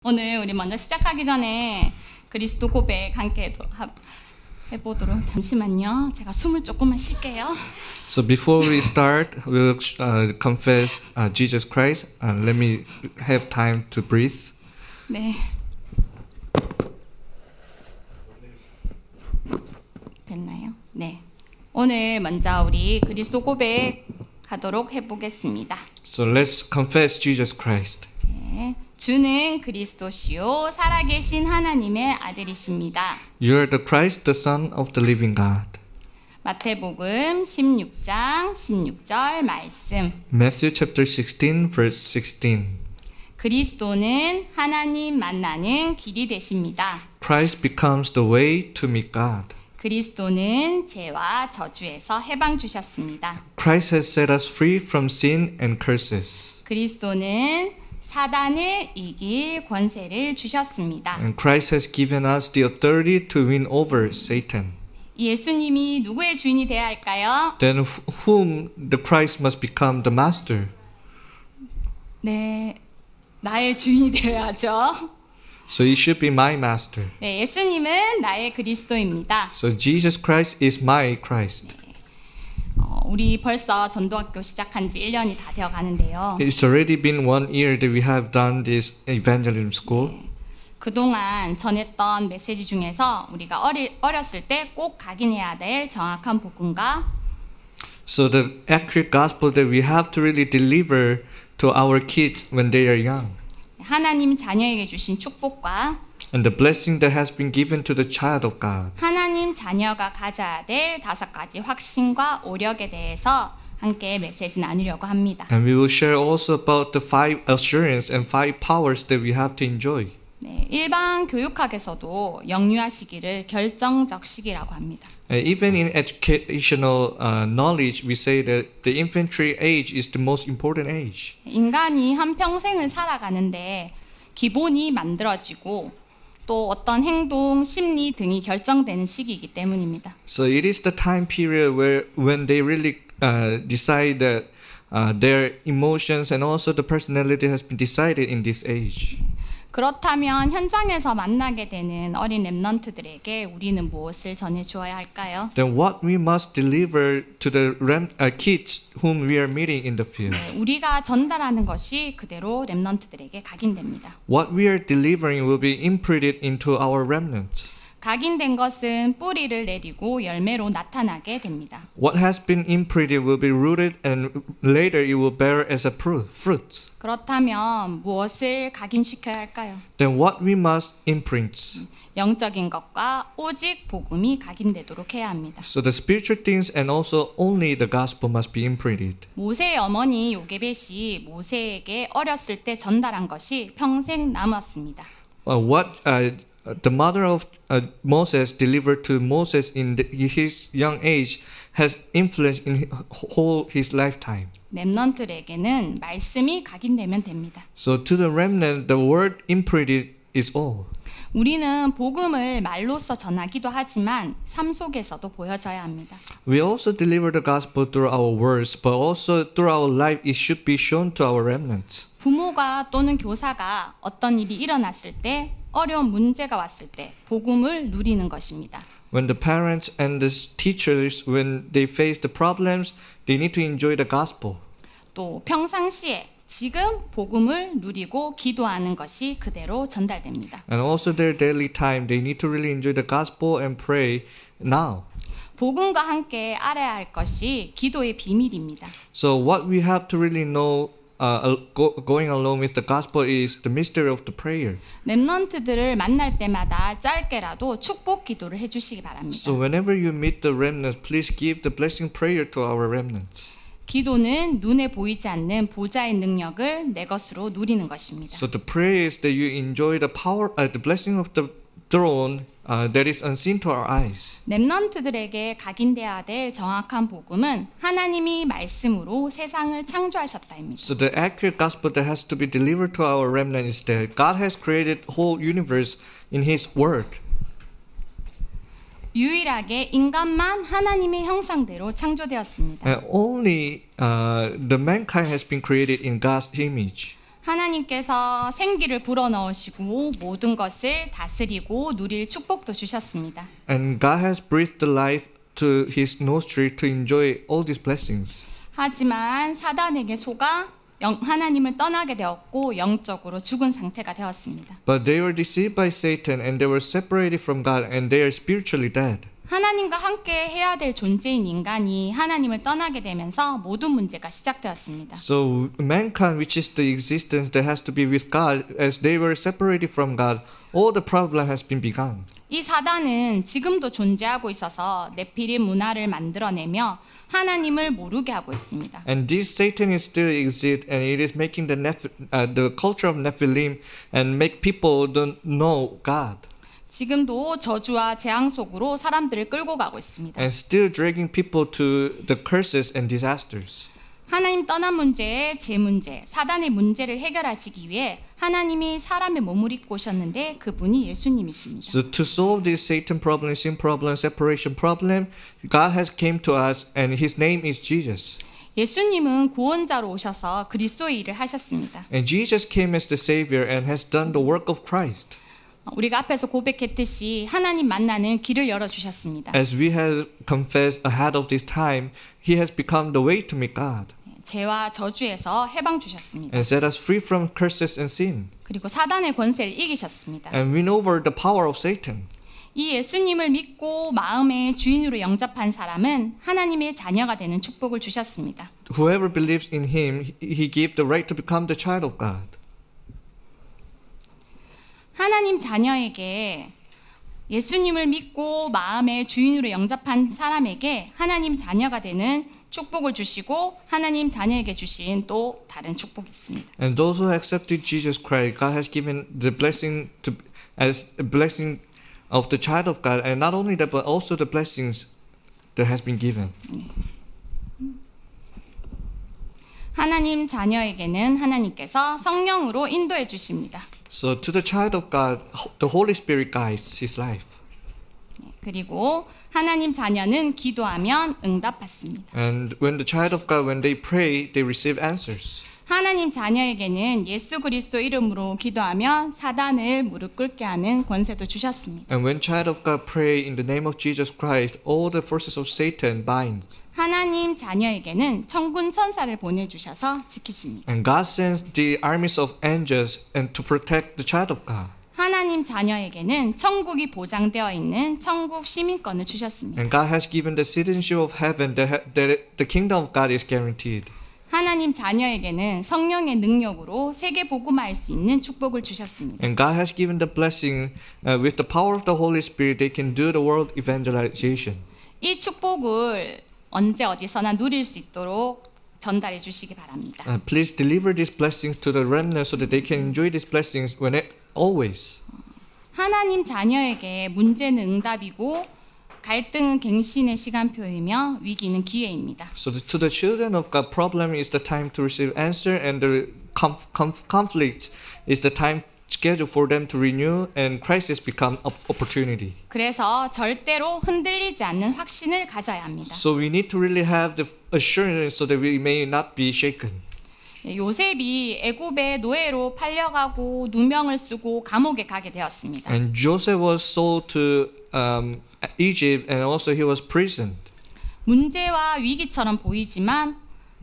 오늘 우리 먼저 시작하기 전에 그리스도 고백 함께 해보도록. 잠시만요. 제가 숨을 조금만 쉴게요. So before we start, we'll confess Jesus Christ. Let me have time to breathe. 네. 됐나요? 네. 오늘 먼저 우리 그리스도 고백하도록 해보겠습니다. So let's confess Jesus Christ. 네. 주는 그리스도시요 살아계신 하나님의 아들이십니다. You are the Christ, the Son of the living God. 마태복음 16장 16절 말씀. Matthew chapter 16, verse 16. 그리스도는 하나님 만나는 길이 되십니다. Christ becomes the way to meet God. 그리스도는 죄와 저주에서 해방 주셨습니다. Christ has set us free from sin and curses. 그리스도는 사단을 이길 권세를 주셨습니다. And Christ has given us the authority to win over Satan. 예수님이 누구의 주인이 되어야 할까요? Then whom the Christ must become the master? 네, 나의 주인이 되어야죠. So he should be my master. 네, 예수님은 나의 그리스도입니다. So Jesus Christ is my Christ. 우리 벌써 전도학교 시작한 지 1년이 다 되어 가는데요. It's already been 1 year that we have done this evangelism school. 네, 그동안 전했던 메시지 중에서 우리가 어렸을 때 꼭 각인해야 될 정확한 복음과 So the accurate gospel that we have to really deliver to our kids when they are young. 하나님 자녀에게 주신 축복과 And the blessing that has been given to the child of God. 하나님 자녀가 가져야 될 5가지 확신과 오력에 대해서 함께 메시지 나누려고 합니다. And we will share also about the 5 assurance and 5 powers that we have to enjoy. 네, 일반 교육학에서도 영유아 시기를 결정적 시기라고 합니다. Even in educational knowledge, we say that the infantry age is the most important age. 인간이 한 평생을 살아가는데 기본이 만들어지고 또 어떤 행동, 심리 등이 결정되는 시기이기 때문입니다. So it is the time period when they really decide that their emotions and also the personality has been decided in this age. 그렇다면 현장에서 만나게 되는 어린 렘넌트들에게 우리는 무엇을 전해 주어야 할까요? Then what we must deliver to the kids whom we are meeting in the field? 네, 우리가 전달하는 것이 그대로 렘넌트들에게 각인됩니다. What we are delivering will be imprinted into our remnants. 각인된 것은 뿌리를 내리고 열매로 나타나게 됩니다. What has been imprinted will be rooted and later it will bear as a fruit. 그렇다면 무엇을 각인시켜야 할까요? Then what we must imprint? 영적인 것과 오직 복음이 각인되도록 해야 합니다. So the spiritual things and also only the gospel must be imprinted. 모세의 어머니 요게벳이 모세에게 어렸을 때 전달한 것이 평생 남았습니다. The mother of Moses delivered to Moses in his young age has influenced in whole his lifetime. 렘넌트에게는 말씀이 각인되면 됩니다. So to the remnant, the word imprinted is all. 우리는 복음을 말로써 전하기도 하지만 삶 속에서도 보여져야 합니다. We also deliver the gospel through our words, but also through our life it should be shown to our remnants. 부모가 또는 교사가 어떤 일이 일어났을 때 어려운 문제가 왔을 때 복음을 누리는 것입니다. When the parents and the teachers, when they face the problems, they need to enjoy the gospel. 또 평상시에 지금 복음을 누리고 기도하는 것이 그대로 전달됩니다. And also their daily time, they need to really enjoy the gospel and pray now. 복음과 함께 알아야 할 것이 기도의 비밀입니다. So what we have to really know going along with the gospel is the mystery of the prayer. 렘넌트들을 만날 때마다 짧게라도 축복 기도를 해주시기 바랍니다. So whenever you meet the remnants, please give the blessing prayer to our remnants. 기도는 눈에 보이지 않는 보좌의 능력을 내 것으로 누리는 것입니다. So the prayer is that you enjoy the power, the blessing of the throne that is unseen to our eyes. 렘넌트들에게 각인되어야 될 정확한 복음은 하나님이 말씀으로 세상을 창조하셨다입니다. So the accurate gospel that has to be delivered to our remnant is that God has created the whole universe in His Word. 유일하게 인간만 하나님의 형상대로 창조되었습니다. And only the mankind has been created in God's image. 하나님께서 생기를 불어넣으시고 모든 것을 다스리고 누릴 축복도 주셨습니다. And God has breathed the life to his nostril to enjoy all these blessings. 하지만 사단에게 속아 하나님을 떠나게 되었고 영적으로 죽은 상태가 되었습니다. But they were deceived by Satan and they were separated from God and they are spiritually dead. 하나님과 함께 해야 될 존재인 인간이 하나님을 떠나게 되면서 모든 문제가 시작되었습니다. So mankind, which is the existence that has to be with God, as they were separated from God, all the problem has been begun. 이 사단은 지금도 존재하고 있어서 네피림 문화를 만들어내며 하나님을 모르게 하고 있습니다. And this Satan is still exist, and it is making the culture of Nephilim and make people don't know God, 지금도 저주와 재앙 속으로 사람들을 끌고 가고 있습니다. and still dragging people to the curses and disasters. 하나님 떠난 문제의 제 문제, 사단의 문제를 해결하시기 위해 하나님이 사람의 몸을 입고 오셨는데 그분이 예수님이십니다. So to solve this Satan problem, sin problem, separation problem, God has came to us, and His name is Jesus. 예수님은 구원자로 오셔서 그리스도의 일을 하셨습니다. And Jesus came as the Savior and has done the work of Christ. 우리가 앞에서 고백했듯이 하나님 만나는 길을 열어주셨습니다. As we have confessed ahead of this time, He has become the way to meet God 죄와 저주에서 해방 주셨습니다. and set us free from curses and sin. 그리고 사단의 권세를 이기셨습니다. And win over the power of Satan. 이 예수님을 믿고 마음의 주인으로 영접한 사람은 하나님의 자녀가 되는 축복을 주셨습니다. Whoever believes in Him, He gave the right to become the child of God. 하나님 자녀에게 예수님을 믿고 마음의 주인으로 영접한 사람에게 하나님 자녀가 되는 축복을 주시고 하나님 자녀에게 주신 또 다른 축복이 있습니다. And those who accepted Jesus Christ, God has given the blessing to as a blessing of the child of God, and not only that, but also the blessings that has been given. 하나님 자녀에게는 하나님께서 성령으로 인도해 주십니다. So to the child of God, the Holy Spirit guides his life. 그리고 하나님 자녀는 기도하면 응답받습니다. And when the child of God, when they pray, they receive answers. 하나님 자녀에게는 예수 그리스도 이름으로 기도하면 사단을 무릎 꿇게 하는 권세도 주셨습니다. And when child of God pray in the name of Jesus Christ, all the forces of Satan binds. 하나님 자녀에게는 천군 천사를 보내주셔서 지키십니다. And God sends the armies of angels and to protect the child of God. 하나님 자녀에게는 천국이 보장되어 있는 천국 시민권을 주셨습니다. And God has given the citizenship of heaven that the kingdom of God is guaranteed. 하나님 자녀에게는 성령의 능력으로 세계 복음화할 수 있는 축복을 주셨습니다. And God has given the blessing with the power of the Holy Spirit they can do the world evangelization. 이 축복을 언제 어디서나 누릴 수 있도록 전달해 주시기 바랍니다. Please deliver these blessings to the remnant so that they can enjoy these blessings always. 하나님 자녀에게 문제는 응답이고 갈등은 갱신의 시간표이며 위기는 기회입니다. So to the children of God, problem is the time to receive answer, and the conflict is the time schedule for them to renew, and crisis become opportunity. 그래서 절대로 흔들리지 않는 확신을 가져야 합니다. So we need to really have the assurance so that we may not be shaken. 요셉이 애굽의 노예로 팔려가고 누명을 쓰고 감옥에 가게 되었습니다. And Joseph was sold to Egypt, and also he was imprisoned. 문제와 위기처럼 보이지만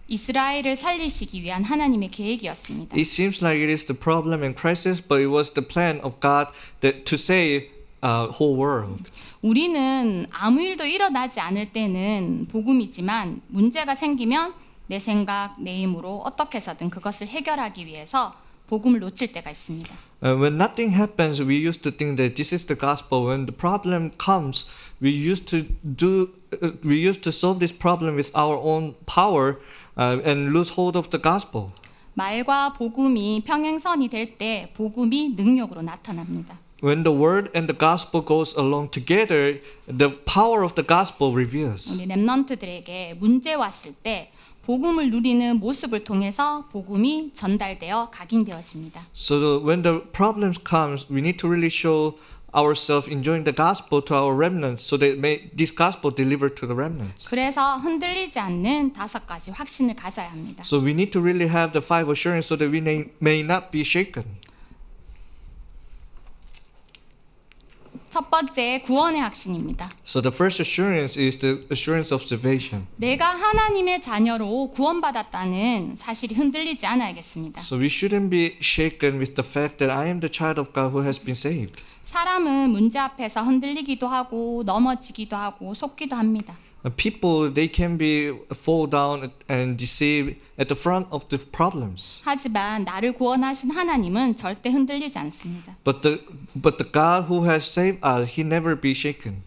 이스라엘을 살리시기 위한 하나님의 계획이었습니다. It seems like it is the problem and crisis, but it was the plan of God that to save whole world. 우리는 아무 일도 일어나지 않을 때는 복음이지만 문제가 생기면 내 생각, 내 힘으로 어떻게 해서든 그것을 해결하기 위해서 복음을 놓칠 때가 있습니다. When nothing happens, we used to think that this is the gospel. When the problem comes, we used to solve this problem with our own power and lose hold of the gospel. 말과 복음이 평행선이 될 때 복음이 능력으로 나타납니다. When the word and the gospel goes along together, the power of the gospel reveals. 우리 렘넌트들에게 문제 왔을 때 복음을 누리는 모습을 통해서 복음이 전달되어 각인되어집니다. So when the problems comes, we need to really show ourselves enjoying the gospel to our remnants so that may this gospel deliver to the remnants. 그래서 흔들리지 않는 5가지 확신을 가져야 합니다. So we need to really have the 5 assurance so that we may not be shaken. 첫 번째 구원의 확신입니다. So the first assurance is the assurance of salvation. 내가 하나님의 자녀로 구원받았다는 사실이 흔들리지 않아야겠습니다. So we shouldn't be shaken with the fact that I am the child of God who has been saved. 사람은 문제 앞에서 흔들리기도 하고 넘어지기도 하고 속기도 합니다. People, they can be fall down and deceive at the front of the problems. 하지만 나를 구원하신 하나님은 절대 흔들리지 않습니다. But the God who has saved us, He never be shaken.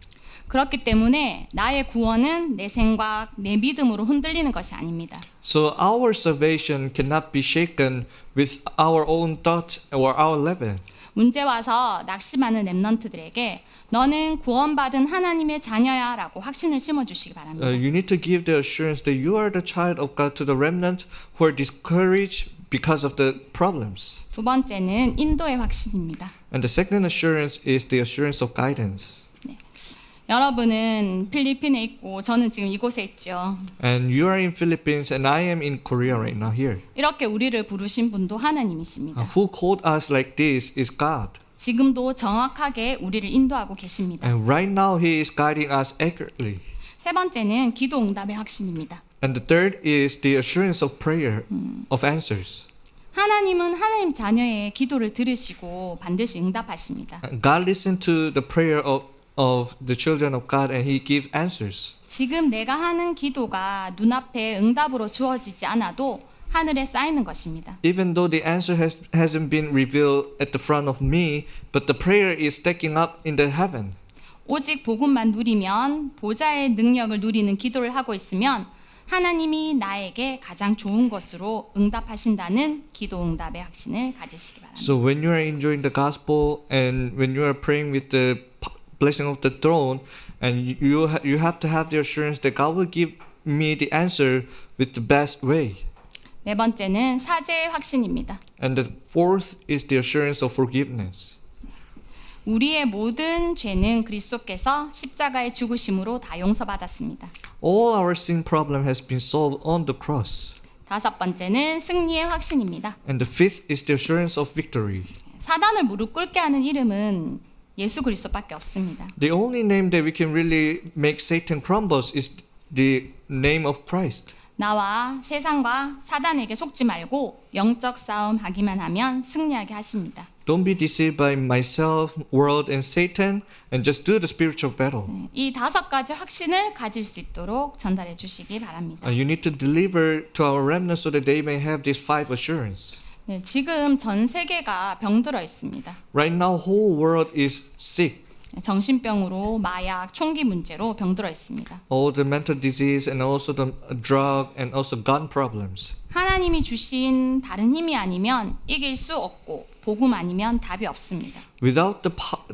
그렇기 때문에 나의 구원은 내 생각, 내 믿음으로 흔들리는 것이 아닙니다. So our salvation cannot be shaken with our own thoughts or our level. 문제 와서 낙심하는 렘넌트들에게 너는 구원받은 하나님의 자녀야 라고 확신을 심어주시기 바랍니다. You need to give the assurance that you are the child of God to the remnant who are discouraged because of the problems. 두 번째는 인도의 확신입니다. And the second assurance is the assurance of guidance. 여러분은 필리핀에 있고 저는 지금 이곳에 있죠. And you are in Philippines and I am in Korea right now here. 이렇게 우리를 부르신 분도 하나님이십니다. Who called us like this is God. 지금도 정확하게 우리를 인도하고 계십니다. And right now He is guiding us accurately. 세 번째는 기도 응답의 확신입니다. And the third is the assurance of prayer, of answers. 하나님은 하나님 자녀의 기도를 들으시고 반드시 응답하십니다. God listened to the prayer of the children of God and He gives answers. 지금 내가 하는 기도가 눈앞에 응답으로 주어지지 않아도 하늘에 쌓이는 것입니다. Even though the answer hasn't been revealed at the front of me, but the prayer is stacking up in the heaven. 오직 복음만 누리면 보좌의 능력을 누리는 기도를 하고 있으면 하나님이 나에게 가장 좋은 것으로 응답하신다는 기도 응답의 확신을 가지시기 바랍니다. So when you are enjoying the gospel and when you are praying with the blessing of the throne, and you have to have the assurance that God will give me the answer with the best way. 네 번째는 사죄의 확신입니다. And the fourth is the assurance of forgiveness. 우리의 모든 죄는 그리스도께서 십자가의 죽으심으로 다 용서받았습니다. All our sin problem has been solved on the cross. 다섯 번째는 승리의 확신입니다. And the fifth is the assurance of victory. 사단을 무릎 꿇게 하는 이름은 예수 그리스도밖에 없습니다. The only name that we can really make Satan crumbles is the name of Christ. 나와 세상과 사단에게 속지 말고 영적 싸움 하기만 하면 승리하게 하십니다. Don't be deceived by myself, world, and Satan, and just do the spiritual battle. 이 5가지 확신을 가질 수 있도록 전달해 주시기 바랍니다. You need to deliver to our remnants so that they may have these 5 assurance. 네, 지금 전 세계가 병들어 있습니다. Right now, whole world is sick. 정신병으로 마약, 총기 문제로 병들어 있습니다. All the mental disease and also the drug and also gun problems. 하나님이 주신 다른 힘이 아니면 이길 수 없고 복음 아니면 답이 없습니다. Without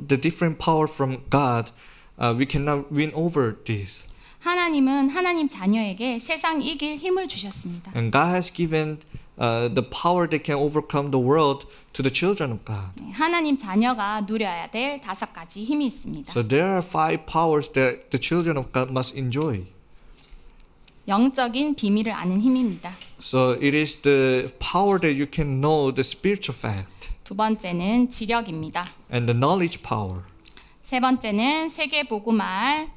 the different power from God, we cannot win over this. 하나님은 하나님 자녀에게 세상 이길 힘을 주셨습니다. And God has given the power that can overcome the world to the children of God. 하나님 자녀가 누려야 될 5가지 힘이 있습니다. So there are 5 powers that the children of God must enjoy. 영적인 비밀을 아는 힘입니다. So it is the power that you can know the spiritual fact. 두 번째는 지력입니다. And the knowledge power. 세 번째는 세계 복음할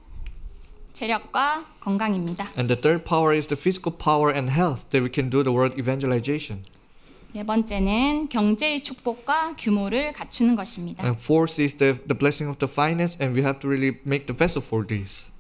체력과 건강입니다. And the third power is the physical power and health that we can do the world evangelization. 네 번째는 경제의 축복과 규모를 갖추는 것입니다. And fourth is the blessing of the finance, and we have to really make the vessel for this.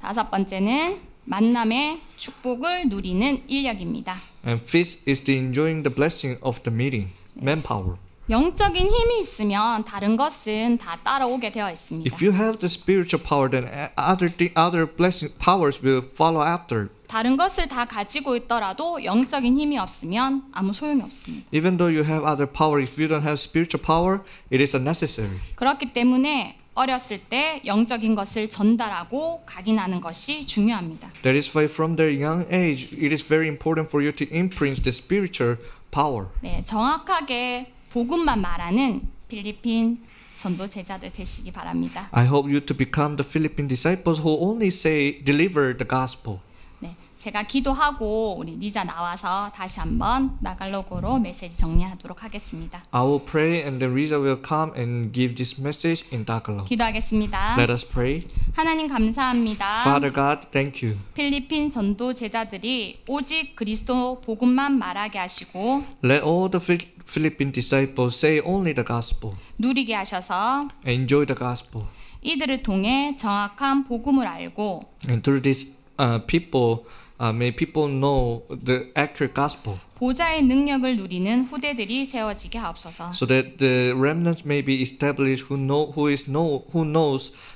다섯 번째는 만남의 축복을 누리는 인력입니다. And fifth is the enjoying the blessing of the meeting, manpower. 영적인 힘이 있으면 다른 것은 다 따라오게 되어 있습니다. If you have the spiritual power, then other blessing powers will follow after. 다른 것을 다 가지고 있더라도 영적인 힘이 없으면 아무 소용이 없습니다. Even though you have other power, if you don't have spiritual power, it is unnecessary. 그렇기 때문에 어렸을 때 영적인 것을 전달하고 각인하는 것이 중요합니다. That is why from their young age, it is very important for you to imprint the spiritual power. 네, 정확하게 복음만 말하는 필리핀, 전도 제자들 되시기 바랍니다. I hope you to become the Philippine disciples who only say deliver the gospel. 네, 제가 기도하고 우리 리자 나와서 다시 한번 나갈로그로 메시지 정리하도록 하겠습니다. I will pray and then Riza will come and give this message in Tagalog. 기도하겠습니다. Let us pray. 하나님 감사합니다. Father God, thank you. 필리핀 전도 제자들이 오직 그리스도 복음만 말하게 하시고 Let all the Philippine disciples say only the gospel. 누리게 하셔서 Enjoy the gospel. 이들을 통해 정확한 복음을 알고 And through these people, may people know the accurate gospel. 보좌의 능력을 누리는 후대들이 세워지게 하옵소서. So that the remnants may be established who knows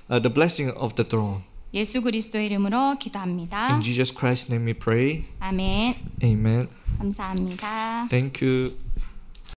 the blessing of the throne. 예수 그리스도의 이름으로 기도합니다. In Jesus Christ's name we pray. 아멘. Amen. 감사합니다. Thank you.